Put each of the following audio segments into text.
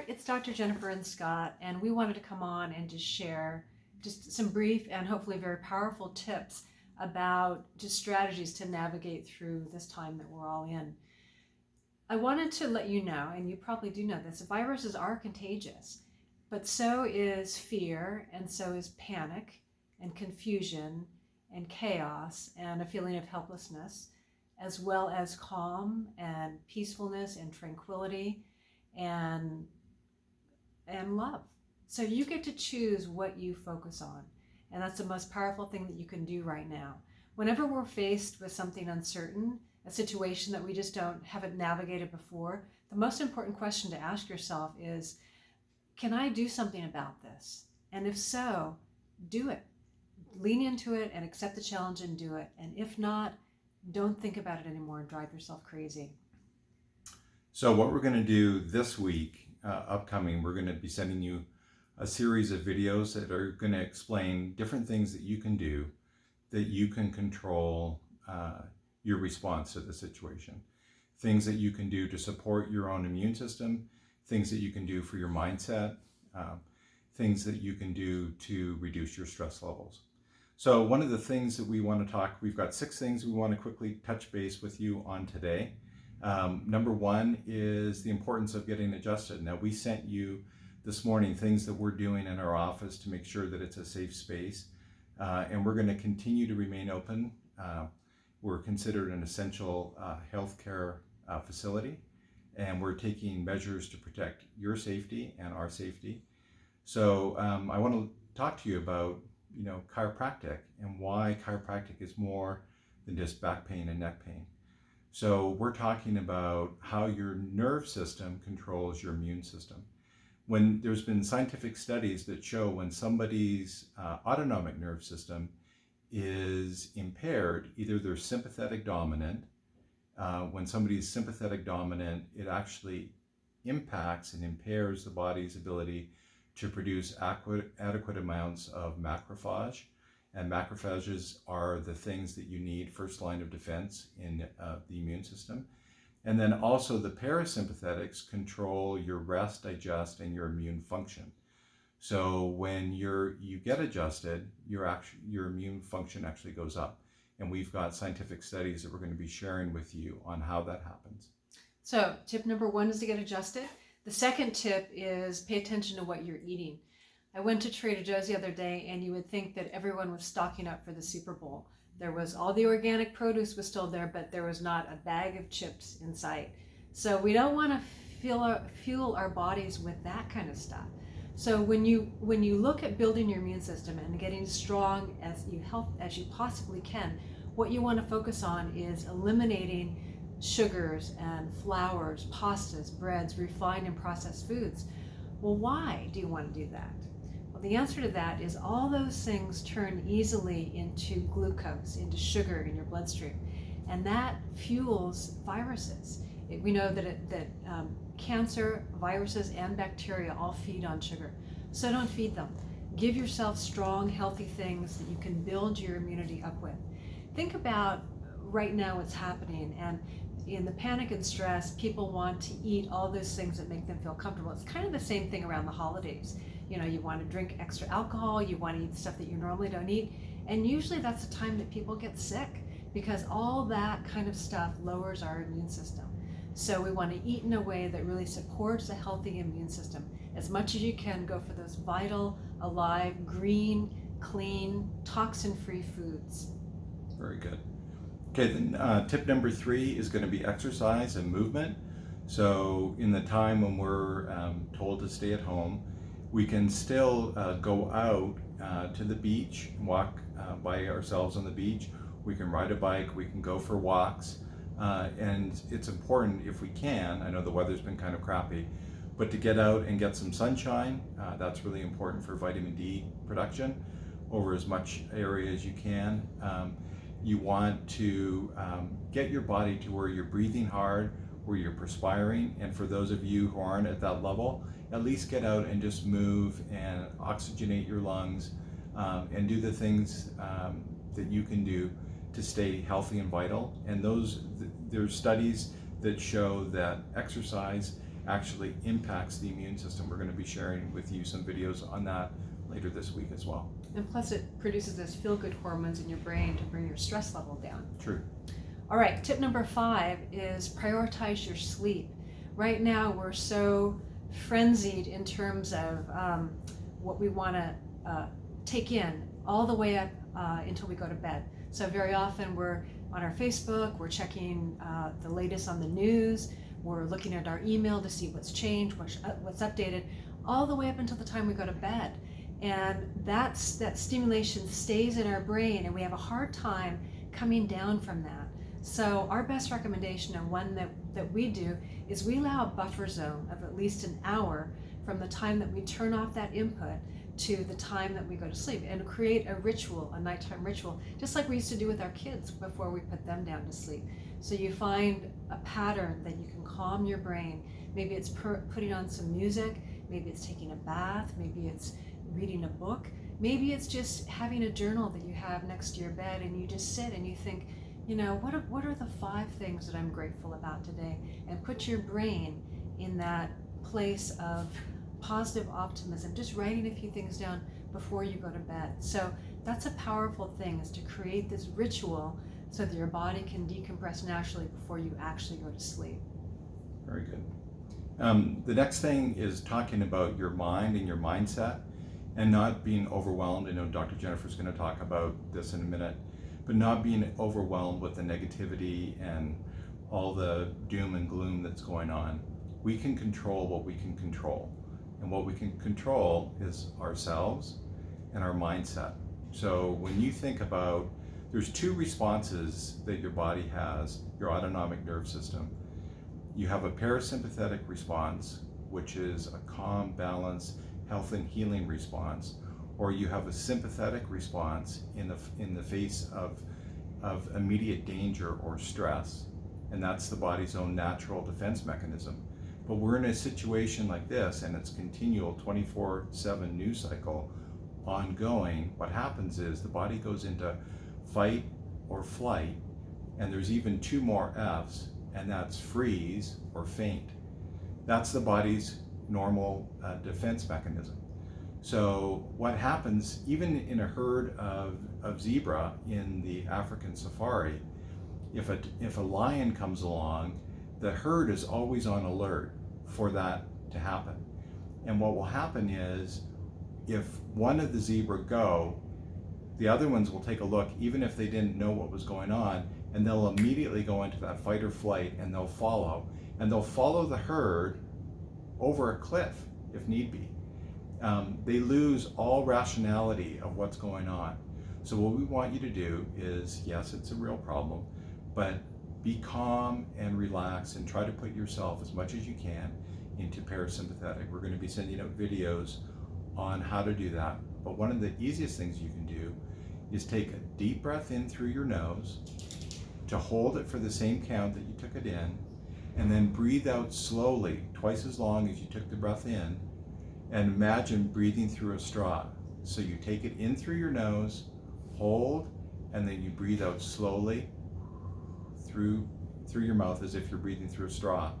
it's Dr. Jennifer and Scott, and we wanted to come on and just share just some brief and hopefully very powerful tips about just strategies to navigate through this time that we're all in. I wanted to let you know, and you probably do know this, viruses are contagious, but so is fear, and so is panic and confusion and chaos and a feeling of helplessness, as well as calm and peacefulness and tranquility and love. So you get to choose what you focus on. And that's the most powerful thing that you can do right now. Whenever we're faced with something uncertain, a situation that we just haven't navigated before, the most important question to ask yourself is, can I do something about this? And if so, do it. Lean into it and accept the challenge and do it. And if not, don't think about it anymore and drive yourself crazy. So what we're going to do this week, upcoming, we're going to be sending you a series of videos that are going to explain different things that you can do that you can control your response to the situation. Things that you can do to support your own immune system, things that you can do for your mindset, things that you can do to reduce your stress levels. So one of the things that we want to we've got 6 things we want to quickly touch base with you on today. Number 1 is the importance of getting adjusted. Now, we sent you this morning things that we're doing in our office to make sure that it's a safe space, and we're going to continue to remain open. We're considered an essential healthcare facility, and we're taking measures to protect your safety and our safety. So I want to talk to you about chiropractic and why chiropractic is more than just back pain and neck pain. So we're talking about how your nerve system controls your immune system. When there's been scientific studies that show when somebody's autonomic nerve system is impaired, either they're sympathetic dominant. When somebody's sympathetic dominant, it actually impacts and impairs the body's ability to produce adequate amounts of macrophage. And macrophages are the things that you need, first line of defense in the immune system. And then also the parasympathetics control your rest, digest, and your immune function. So when you get adjusted, your immune function actually goes up. And we've got scientific studies that we're going to be sharing with you on how that happens. So tip number 1 is to get adjusted. The second tip is pay attention to what you're eating. I went to Trader Joe's the other day, and you would think that everyone was stocking up for the Super Bowl. There was all the organic produce was still there, but there was not a bag of chips in sight. So we don't want to fuel our bodies with that kind of stuff. So when you look at building your immune system and getting strong as you possibly can, what you want to focus on is eliminating sugars and flours, pastas, breads, refined and processed foods. Well, why do you want to do that? Well, the answer to that is all those things turn easily into glucose, into sugar in your bloodstream, and that fuels viruses. We know that cancer, viruses, and bacteria all feed on sugar. So don't feed them. Give yourself strong, healthy things that you can build your immunity up with. Think about right now what's happening, and in the panic and stress, people want to eat all those things that make them feel comfortable. It's kind of the same thing around the holidays. You want to drink extra alcohol, you want to eat stuff that you normally don't eat, and usually that's the time that people get sick because all that kind of stuff lowers our immune system. So we want to eat in a way that really supports a healthy immune system. As much as you can, go for those vital, alive, green, clean, toxin-free foods. Very good. Okay, then tip number 3 is going to be exercise and movement. So in the time when we're told to stay at home, we can still go out to the beach, walk by ourselves on the beach. We can ride a bike, we can go for walks. And it's important if we can, I know the weather's been kind of crappy, but to get out and get some sunshine, that's really important for vitamin D production over as much area as you can. You want to get your body to where you're breathing hard, where you're perspiring, and for those of you who aren't at that level, at least get out and just move and oxygenate your lungs and do the things that you can do to stay healthy and vital. And there's studies that show that exercise actually impacts the immune system. We're going to be sharing with you some videos on that later this week as well. And plus it produces those feel-good hormones in your brain to bring your stress level down. True. All right, tip number 5 is prioritize your sleep. Right now we're so frenzied in terms of what we want to take in all the way up until we go to bed. So very often we're on our Facebook, we're checking the latest on the news, we're looking at our email to see what's changed, what's updated, all the way up until the time we go to bed. And that stimulation stays in our brain, and we have a hard time coming down from that. So our best recommendation, and one that we do, is we allow a buffer zone of at least an hour from the time that we turn off that input to the time that we go to sleep, and create a ritual, a nighttime ritual, just like we used to do with our kids before we put them down to sleep. So you find a pattern that you can calm your brain. Maybe it's putting on some music, maybe it's taking a bath, maybe it's reading a book, maybe it's just having a journal that you have next to your bed, and you just sit and you think, you know, what are the 5 things that I'm grateful about today? And put your brain in that place of positive optimism, just writing a few things down before you go to bed. So that's a powerful thing, is to create this ritual so that your body can decompress naturally before you actually go to sleep. Very good. The next thing is talking about your mind and your mindset and not being overwhelmed. I know Dr. Jennifer's going to talk about this in a minute, but not being overwhelmed with the negativity and all the doom and gloom that's going on. We can control what we can control. And what we can control is ourselves and our mindset. So when you think about, there's 2 responses that your body has, your autonomic nerve system. You have a parasympathetic response, which is a calm, balanced, health and healing response, or you have a sympathetic response in the face of immediate danger or stress, and that's the body's own natural defense mechanism. But we're in a situation like this, and it's continual 24/7 news cycle ongoing. What happens is the body goes into fight or flight, and there's even 2 more F's, and that's freeze or faint. That's the body's normal defense mechanism. So what happens, even in a herd of zebra in the African safari, if a lion comes along, the herd is always on alert for that to happen. And what will happen is, if one of the zebra go, the other ones will take a look, even if they didn't know what was going on, and they'll immediately go into that fight or flight, and they'll follow. And they'll follow the herd over a cliff, if need be. They lose all rationality of what's going on. So what we want you to do is, yes, it's a real problem, but be calm and relax and try to put yourself as much as you can into parasympathetic. We're going to be sending out videos on how to do that. But one of the easiest things you can do is take a deep breath in through your nose, to hold it for the same count that you took it in, and then breathe out slowly, twice as long as you took the breath in, and imagine breathing through a straw. So you take it in through your nose, hold, and then you breathe out slowly through your mouth as if you're breathing through a straw.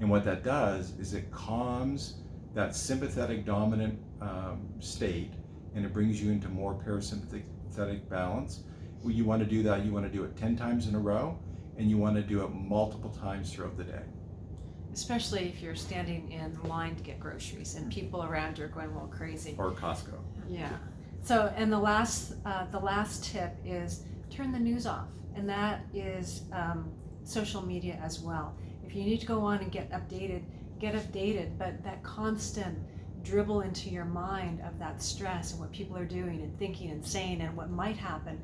And what that does is it calms that sympathetic dominant state, and it brings you into more parasympathetic balance. When you want to do that, you want to do it 10 times in a row, and you want to do it multiple times throughout the day. Especially if you're standing in line to get groceries and people around you are going a little crazy. Or Costco. Yeah. So, and the last tip is turn the news off, and that is social media as well. If you need to go on and get updated, but that constant dribble into your mind of that stress and what people are doing and thinking and saying and what might happen,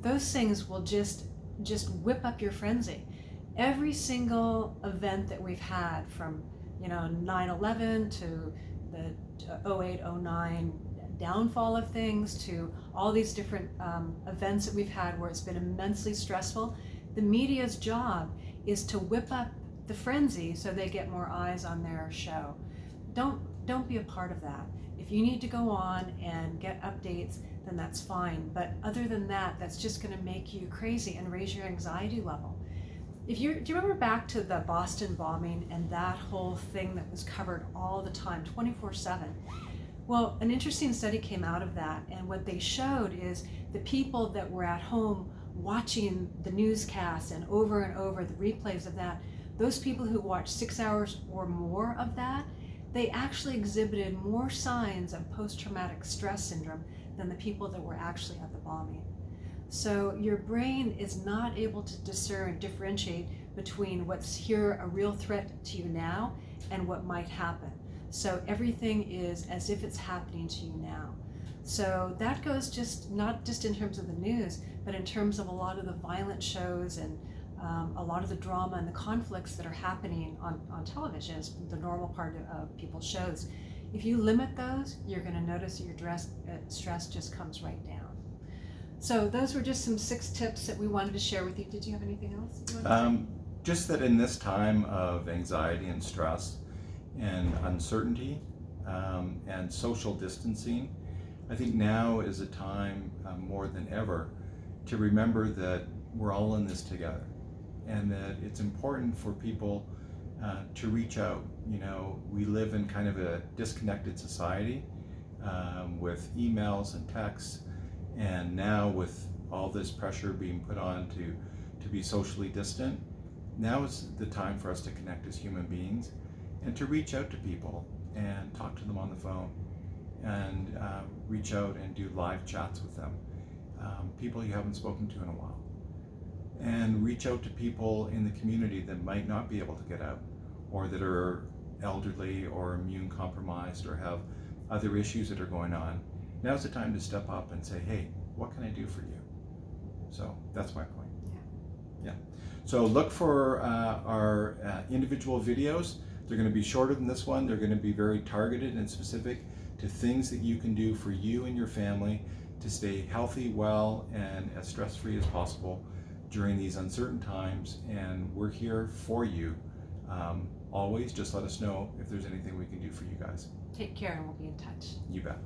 those things will just whip up your frenzy. Every single event that we've had, from 9/11 to the 08-09 downfall of things, to all these different events that we've had where it's been immensely stressful, the media's job is to whip up the frenzy so they get more eyes on their show. Don't be a part of that. If you need to go on and get updates, then that's fine. But other than that, that's just going to make you crazy and raise your anxiety level. Do you remember back to the Boston bombing and that whole thing that was covered all the time, 24/7? Well, an interesting study came out of that, and what they showed is the people that were at home watching the newscasts and over the replays of that, those people who watched 6 hours or more of that, they actually exhibited more signs of post-traumatic stress syndrome than the people that were actually at the bombing. So your brain is not able to discern, differentiate between what's here a real threat to you now and what might happen. So everything is as if it's happening to you now. So that goes not just in terms of the news, but in terms of a lot of the violent shows and a lot of the drama and the conflicts that are happening on television is the normal part of people's shows. If you limit those, you're going to notice that your stress just comes right down. So those were just some 6 tips that we wanted to share with you. Did you have anything else you wanted to say? Just that in this time of anxiety and stress and uncertainty and social distancing, I think now is a time more than ever to remember that we're all in this together, and that it's important for people to reach out. You know, we live in kind of a disconnected society with emails and texts, and now with all this pressure being put on to be socially distant, now is the time for us to connect as human beings and to reach out to people and talk to them on the phone and reach out and do live chats with them, people you haven't spoken to in a while, and reach out to people in the community that might not be able to get out, or that are elderly or immune compromised or have other issues that are going on. Now's the time to step up and say, hey, what can I do for you? So that's my point. Yeah. So look for our individual videos. They're going to be shorter than this one. They're going to be very targeted and specific to things that you can do for you and your family to stay healthy, well, and as stress-free as possible during these uncertain times. And we're here for you always. Just let us know if there's anything we can do for you guys. Take care, and we'll be in touch. You bet.